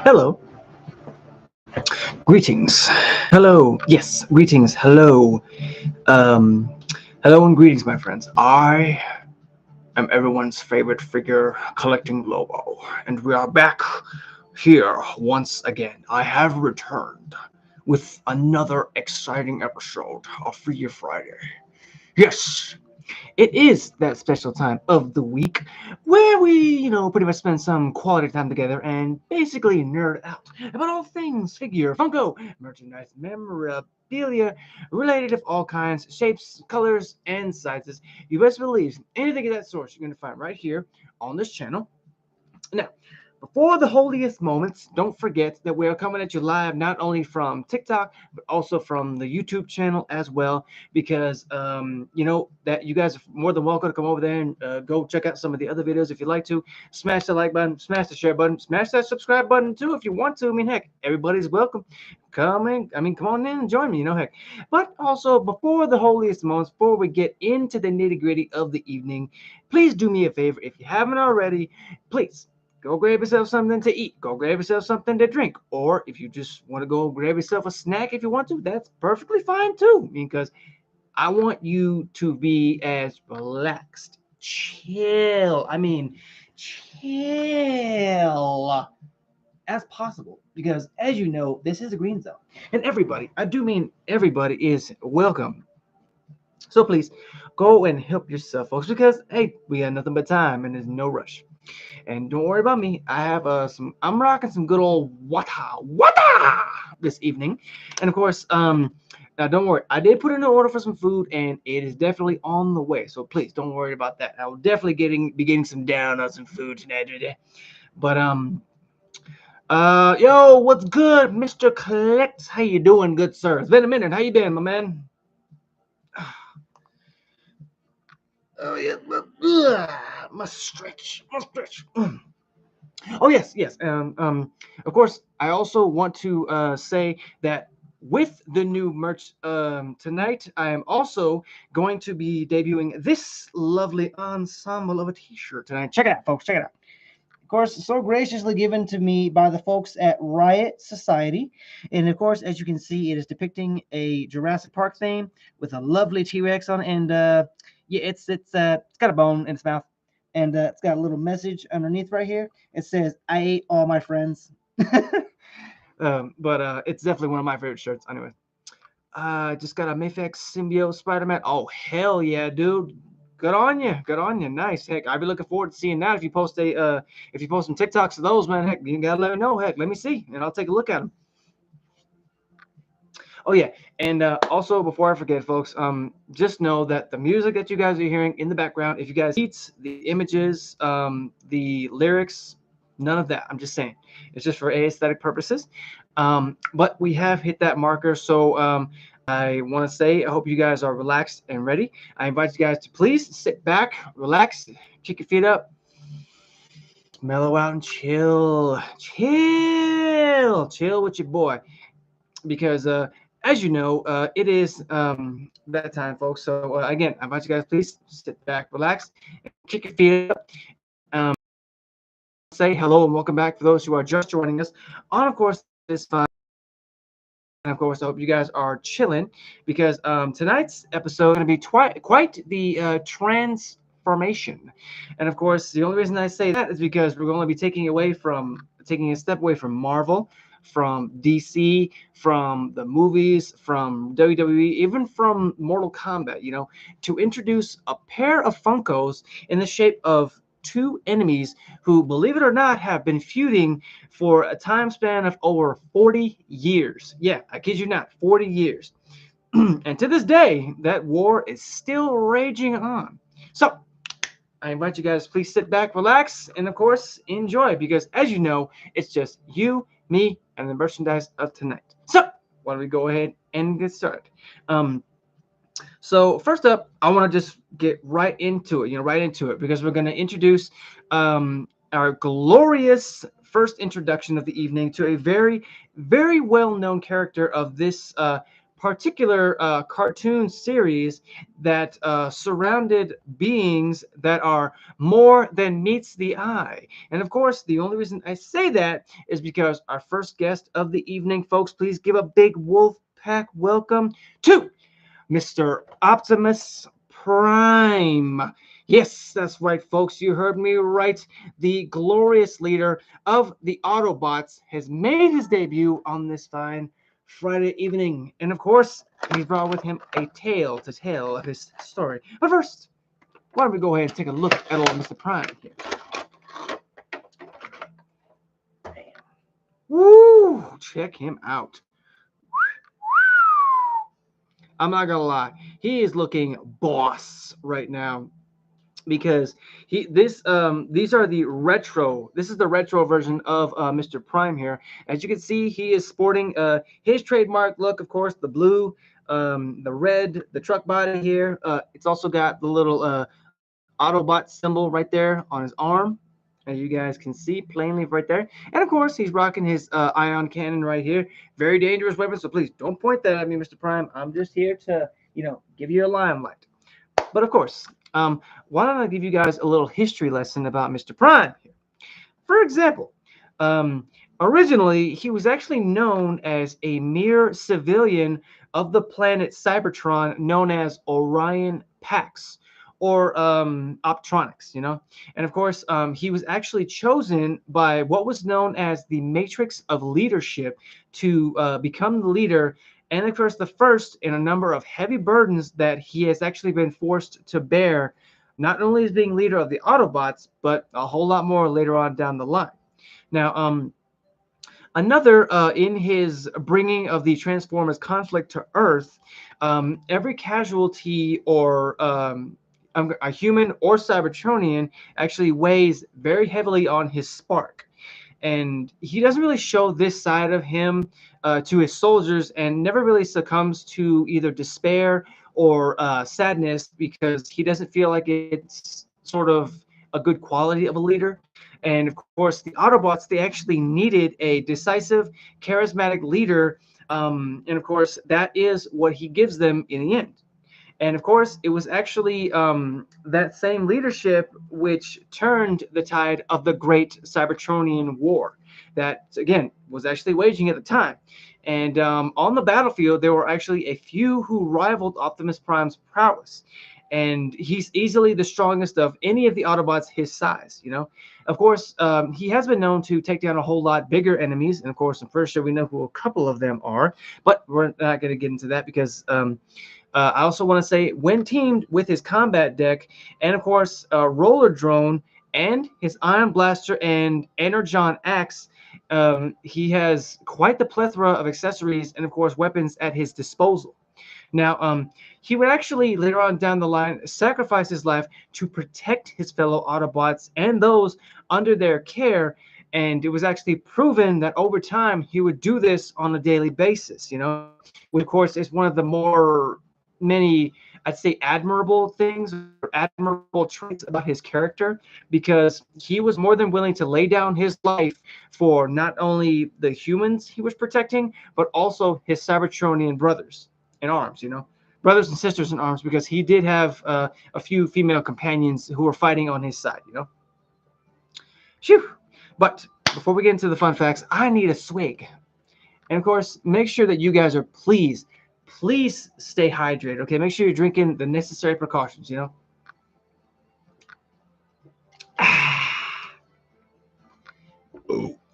Hello, greetings. Hello, yes, greetings. Hello, um, hello and greetings, my friends. I am everyone's favorite figure collecting Lobo, and we are back here once again. I have returned with another exciting episode of Free Friday. Yes, it is that special time of the week where we, pretty much spend some quality time together and basically nerd out about all things figure, Funko, merchandise, memorabilia, related of all kinds, shapes, colors, and sizes. You best believe anything of that sort you're going to find right here on this channel. Now, before the holiest moments, don't forget that we are coming at you live not only from TikTok but also from the YouTube channel as well. Because that you guys are more than welcome to come over there and go check out some of the other videos if you'd like to. Smash the like button, smash the share button, smash that subscribe button too if you want to. I mean, heck, everybody's welcome. Come in. I mean, come on in and join me. Heck. But also, before the holiest moments, before we get into the nitty gritty of the evening, please do me a favor if you haven't already. Please go grab yourself something to eat. Go grab yourself something to drink. Or if you just want to go grab yourself a snack if you want to, that's perfectly fine too. Because I want you to be as relaxed, chill as possible. Because as you know, this is a green zone. And everybody, I do mean everybody, is welcome. So please go and help yourself, folks, because hey, we got nothing but time and there's no rush. And don't worry about me. I have some. I'm rocking some good old wata this evening, and of course, now don't worry. I did put in an order for some food, and it is definitely on the way. So please don't worry about that. I will definitely be getting some down on some food tonight today. But yo, what's good, Mister Collect? How you doing, good sir? It's been a minute. How you been, my man? Oh yeah, must stretch, must stretch. Oh yes, yes. Of course, I also want to say that with the new merch tonight, I am also going to be debuting this lovely ensemble of a T-shirt tonight. Check it out, folks. Check it out. Of course, so graciously given to me by the folks at Riot Society, and of course, as you can see, it is depicting a Jurassic Park theme with a lovely T-Rex on, and yeah, it's got a bone in its mouth, and it's got a little message underneath right here. It says, "I ate all my friends." But it's definitely one of my favorite shirts. Anyway, just got a Mayfax symbiote Spider-Man. Oh hell yeah, dude! Good on you, good on you. Nice. Heck, I'd be looking forward to seeing that. If you post some TikToks of those, man, heck, you gotta let me know. Heck, let me see, and I'll take a look at them. Oh yeah, and also before I forget, folks, just know that the music that you guys are hearing in the background, if you guys beats, the images, the lyrics, none of that. I'm just saying, it's just for aesthetic purposes. But we have hit that marker, so I want to say I hope you guys are relaxed and ready. I invite you guys to please sit back, relax, kick your feet up, mellow out, and chill with your boy because as you know, it is that time, folks. So again, I invite you guys, please sit back, relax, and kick your feet up. Say hello and welcome back for those who are just joining us on, of course, this fun. And of course, I hope you guys are chilling because tonight's episode is going to be quite the transformation. And of course, the only reason I say that is because we're going to be taking a step away from Marvel, from DC, from the movies, from WWE, even from Mortal Kombat, to introduce a pair of Funkos in the shape of two enemies who, believe it or not, have been feuding for a time span of over 40 years. Yeah, I kid you not, 40 years. And to this day, that war is still raging on. So, I invite you guys, please sit back, relax, and of course, enjoy because as you know, it's just you, me, and the merchandise of tonight. So, why don't we go ahead and get started? So first up, I want to just get right into it, because we're going to introduce our glorious first introduction of the evening to a very, very well-known character of this particular cartoon series that surrounded beings that are more than meets the eye. And of course, the only reason I say that is because our first guest of the evening, folks, please give a big wolf pack welcome to Mr. Optimus Prime. Yes, that's right, folks. You heard me right. The glorious leader of the Autobots has made his debut on this fine Friday evening. And of course, he's brought with him a tale to tell of his story. But first, why don't we go ahead and take a look at old Mr. Prime here? Woo! Check him out. I'm not gonna lie, he is looking boss right now because these are the retro. This is the retro version of Mr. Prime here. As you can see, he is sporting his trademark look, of course, the blue, the red, the truck body here. It's also got the little Autobot symbol right there on his arm, as you guys can see plainly right there. And of course, he's rocking his ion cannon right here. Very dangerous weapon, so please don't point that at me, Mr. Prime. I'm just here to, give you a limelight. But of course, why don't I give you guys a little history lesson about Mr. Prime here? For example, originally he was actually known as a mere civilian of the planet Cybertron, known as Orion Pax or Optronics, And of course, he was actually chosen by what was known as the Matrix of Leadership to become the leader, and of course the first in a number of heavy burdens that he has actually been forced to bear, not only as being leader of the Autobots, but a whole lot more later on down the line. Now, another in his bringing of the Transformers conflict to Earth, every casualty or a human or Cybertronian actually weighs very heavily on his spark. And he doesn't really show this side of him to his soldiers, and never really succumbs to either despair or sadness, because he doesn't feel like it's sort of a good quality of a leader. And of course, the Autobots, they actually needed a decisive, charismatic leader. And of course, that is what he gives them in the end. And of course, it was actually that same leadership which turned the tide of the Great Cybertronian War that, again, was actually waging at the time. And on the battlefield, there were actually a few who rivaled Optimus Prime's prowess. And he's easily the strongest of any of the Autobots his size, Of course, he has been known to take down a whole lot bigger enemies. And of course, in first show, we know who a couple of them are. But we're not going to get into that because I also want to say, when teamed with his combat deck, and of course, roller drone, and his ion blaster and energon axe, he has quite the plethora of accessories and of course weapons at his disposal. Now, he would actually later on down the line sacrifice his life to protect his fellow Autobots and those under their care. And it was actually proven that over time he would do this on a daily basis, which of course is one of the more many, I'd say, admirable things or admirable traits about his character, because he was more than willing to lay down his life for not only the humans he was protecting, but also his Cybertronian brothers in arms, brothers and sisters in arms, because he did have a few female companions who were fighting on his side, Phew. But before we get into the fun facts, I need a swig. And of course, make sure that you guys are please stay hydrated, okay? Make sure you're drinking the necessary precautions,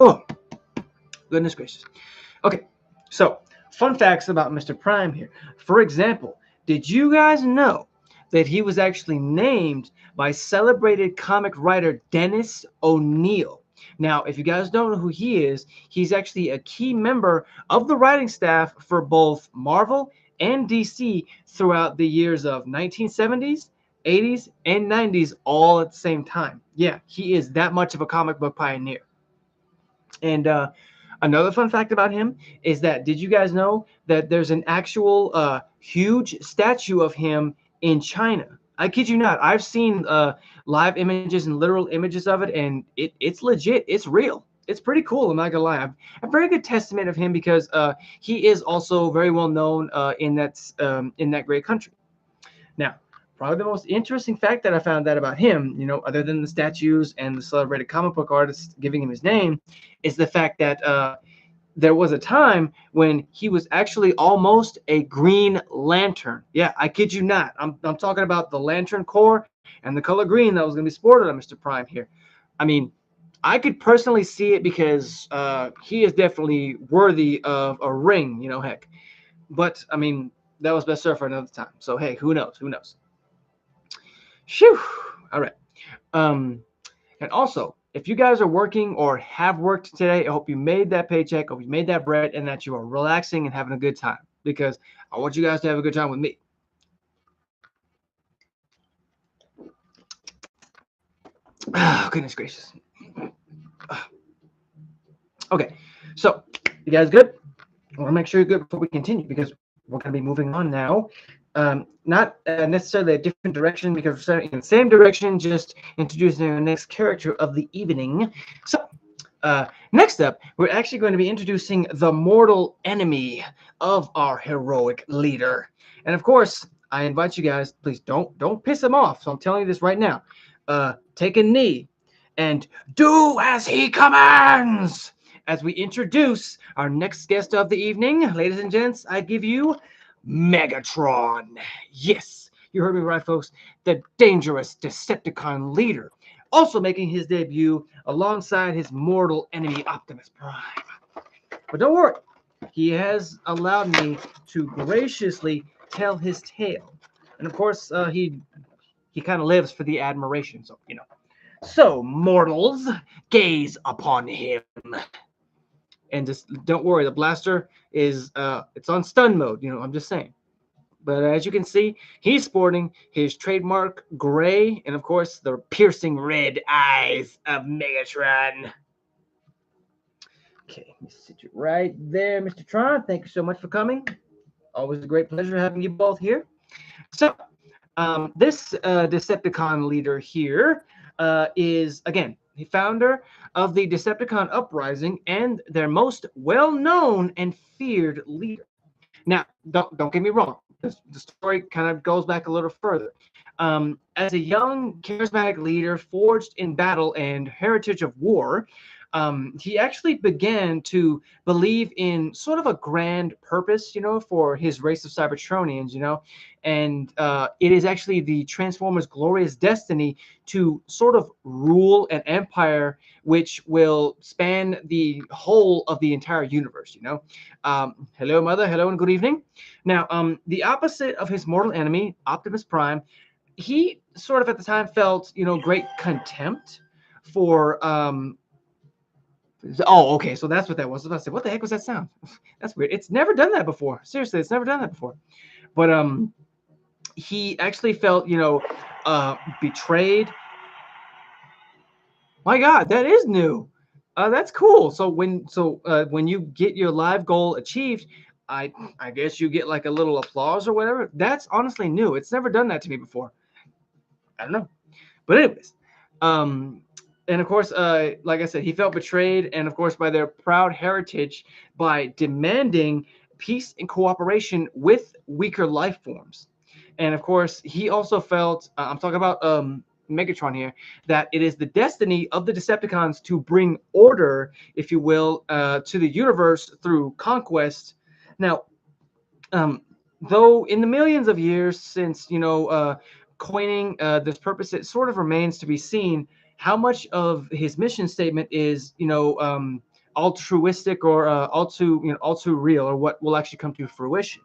Oh, goodness gracious. Okay, so fun facts about Mr. Prime here. For example, did you guys know that he was actually named by celebrated comic writer Dennis O'Neil? Now, if you guys don't know who he is, he's actually a key member of the writing staff for both Marvel and DC throughout the years of 1970s, 80s, and 90s, all at the same time. Yeah, he is that much of a comic book pioneer. And another fun fact about him is that, did you guys know that there's an actual huge statue of him in China? I kid you not. I've seen live images and literal images of it, and it's legit. It's real. it's pretty cool. I'm not gonna lie. A very good testament of him because he is also very well known in that great country. Now, probably the most interesting fact that I found out about him, other than the statues and the celebrated comic book artist giving him his name, is the fact that there was a time when he was actually almost a Green Lantern. Yeah, I kid you not. I'm talking about the Lantern Corps and the color green that was going to be sported on Mr. Prime here. I mean, I could personally see it because he is definitely worthy of a ring, heck. But, I mean, that was best served for another time. So, hey, who knows? Who knows? Phew. All right. Um, and also, if you guys are working or have worked today, I hope you made that paycheck, I hope you made that bread, and that you are relaxing and having a good time. Because I want you guys to have a good time with me. Oh, goodness gracious. Okay, so you guys good? I want to make sure you're good before we continue because we're going to be moving on now. Not necessarily a different direction because we're starting in the same direction, just introducing our next character of the evening. So, next up, we're actually going to be introducing the mortal enemy of our heroic leader. And of course, I invite you guys, please don't piss him off. So I'm telling you this right now. Take a knee and do as he commands. As we introduce our next guest of the evening, ladies and gents, I give you Megatron. Yes, you heard me right, folks. The dangerous Decepticon leader. Also making his debut alongside his mortal enemy Optimus Prime. But don't worry, he has allowed me to graciously tell his tale. And of course, he kind of lives for the admiration, so, So, mortals, gaze upon him. And just don't worry, the blaster is it's on stun mode, I'm just saying. But as you can see, he's sporting his trademark gray and, of course, the piercing red eyes of Megatron. Okay, let me sit you right there, Mr. Tron. Thank you so much for coming. Always a great pleasure having you both here. So, this Decepticon leader here is, again, the founder of the Decepticon Uprising and their most well-known and feared leader. Now, don't get me wrong. The story kind of goes back a little further. As a young, charismatic leader forged in battle and heritage of war, he actually began to believe in sort of a grand purpose, for his race of Cybertronians, and it is actually the Transformers' glorious destiny to sort of rule an empire which will span the whole of the entire universe, Hello, Mother. Hello, and good evening. Now, the opposite of his mortal enemy, Optimus Prime, he sort of at the time felt, great contempt for oh, okay, so that's what that was. I was about to say, what the heck was that sound? That's weird. It's never done that before. Seriously, it's never done that before. But he actually felt, betrayed. My God, that is new. That's cool. So when you get your live goal achieved, I guess you get like a little applause or whatever. That's honestly new. It's never done that to me before. I don't know. But anyways, and of course, like I said, he felt betrayed, and of course, by their proud heritage, by demanding peace and cooperation with weaker life forms. And of course, he also felt, I'm talking about Megatron here, that it is the destiny of the Decepticons to bring order, if you will, to the universe through conquest. Now, though in the millions of years since, coining this purpose, it sort of remains to be seen how much of his mission statement is, altruistic or all too real, or what will actually come to fruition,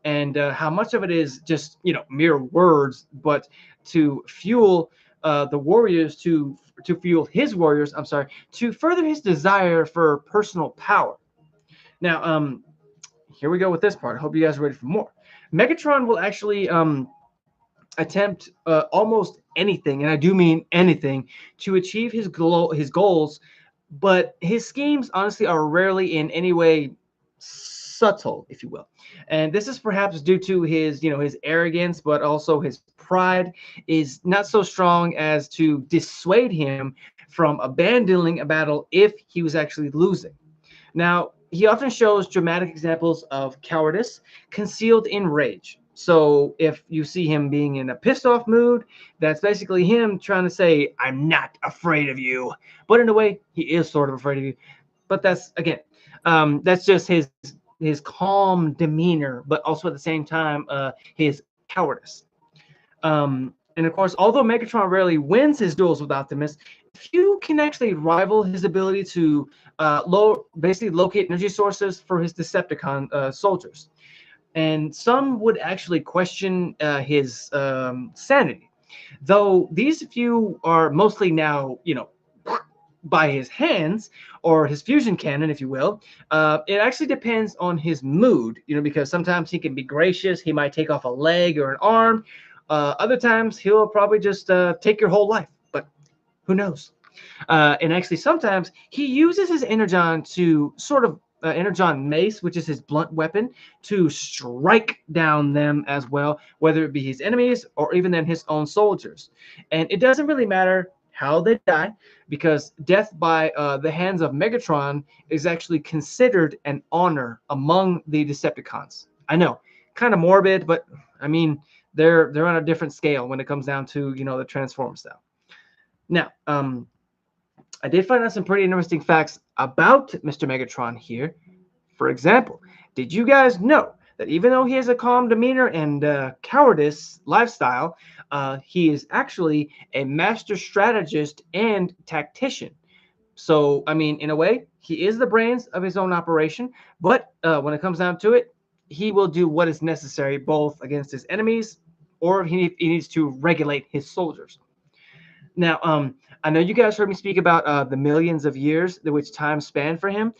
and how much of it is just, mere words, but to fuel the warriors, to fuel his warriors. I'm sorry, to further his desire for personal power. Now, here we go with this part. I hope you guys are ready for more. Megatron will actually attempt almost anything, and I do mean anything, to achieve his goals, but his schemes honestly are rarely in any way subtle, if you will. And this is perhaps due to his, his arrogance, but also his pride is not so strong as to dissuade him from abandoning a battle if he was actually losing. Now, he often shows dramatic examples of cowardice concealed in rage. So if you see him being in a pissed off mood, that's basically him trying to say, I'm not afraid of you. But in a way, he is sort of afraid of you. But that's, again, that's just his calm demeanor, but also at the same time, his cowardice. And of course, although Megatron rarely wins his duels with Optimus, few can actually rival his ability to basically locate energy sources for his Decepticon soldiers. And some would actually question his sanity, though these few are mostly now, by his hands or his fusion cannon, if you will. It actually depends on his mood, because sometimes he can be gracious. He might take off a leg or an arm. Other times he'll probably just take your whole life, but who knows? And actually, sometimes he uses his energon to sort of energon mace, which is his blunt weapon, to strike down them as well, whether it be his enemies or even then his own soldiers. And it doesn't really matter how they die, because death by the hands of Megatron is actually considered an honor among the Decepticons. I know, kind of morbid, but I mean, they're on a different scale when it comes down to the Transform style. Now, I did find out some pretty interesting facts about Mr. Megatron here. For example, did you guys know that even though he has a calm demeanor and cowardice lifestyle, he is actually a master strategist and tactician? So, I mean, in a way, he is the brains of his own operation, but when it comes down to it, he will do what is necessary both against his enemies or he needs to regulate his soldiers. Now, I know you guys heard me speak about the millions of years which time span for him.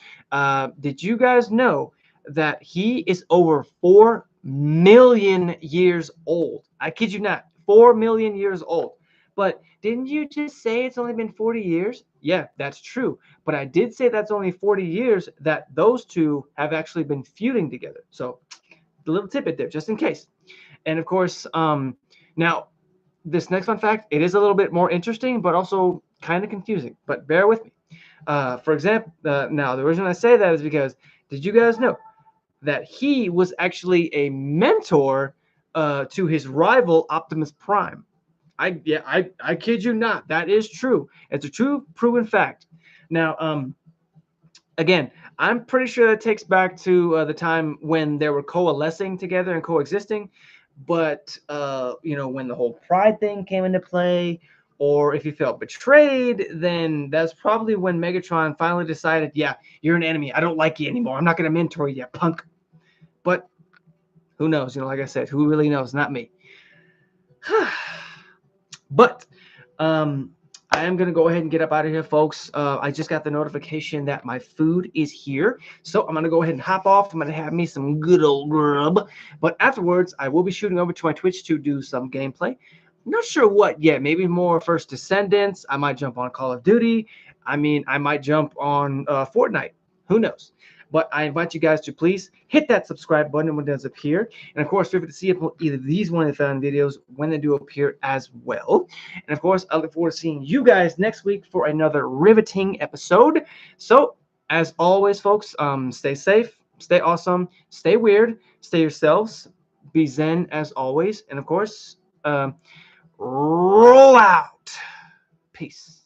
Did you guys know that he is over 4 million years old? I kid you not, 4 million years old. But didn't you just say it's only been 40 years? Yeah, that's true. But I did say that's only 40 years that those two have actually been feuding together. So, the little tidbit there, just in case. And of course, now this next fun fact, it is a little bit more interesting, but also kind of confusing. But bear with me. For example, now the reason I say that is because did you guys know that he was actually a mentor to his rival Optimus Prime? I kid you not. That is true. It's a true proven fact. Now, again, I'm pretty sure that takes back to the time when they were coalescing together and coexisting. But when the whole pride thing came into play, or if he felt betrayed, then that's probably when Megatron finally decided, yeah, you're an enemy. I don't like you anymore. I'm not going to mentor you, punk. But who knows? Like I said, who really knows? Not me. But I am going to go ahead and get up out of here, folks. I just got the notification that my food is here. So I'm going to go ahead and hop off. I'm going to have me some good old grub. But afterwards, I will be shooting over to my Twitch to do some gameplay. I'm not sure what yet. Maybe more First Descendants. I might jump on Call of Duty. I mean, I might jump on Fortnite. Who knows? But I invite you guys to please hit that subscribe button when it does appear. And of course, feel free to see either these one of the videos when they do appear as well. And of course, I look forward to seeing you guys next week for another riveting episode. So, as always, folks, stay safe, stay awesome, stay weird, stay yourselves, be zen as always. And of course, roll out. Peace.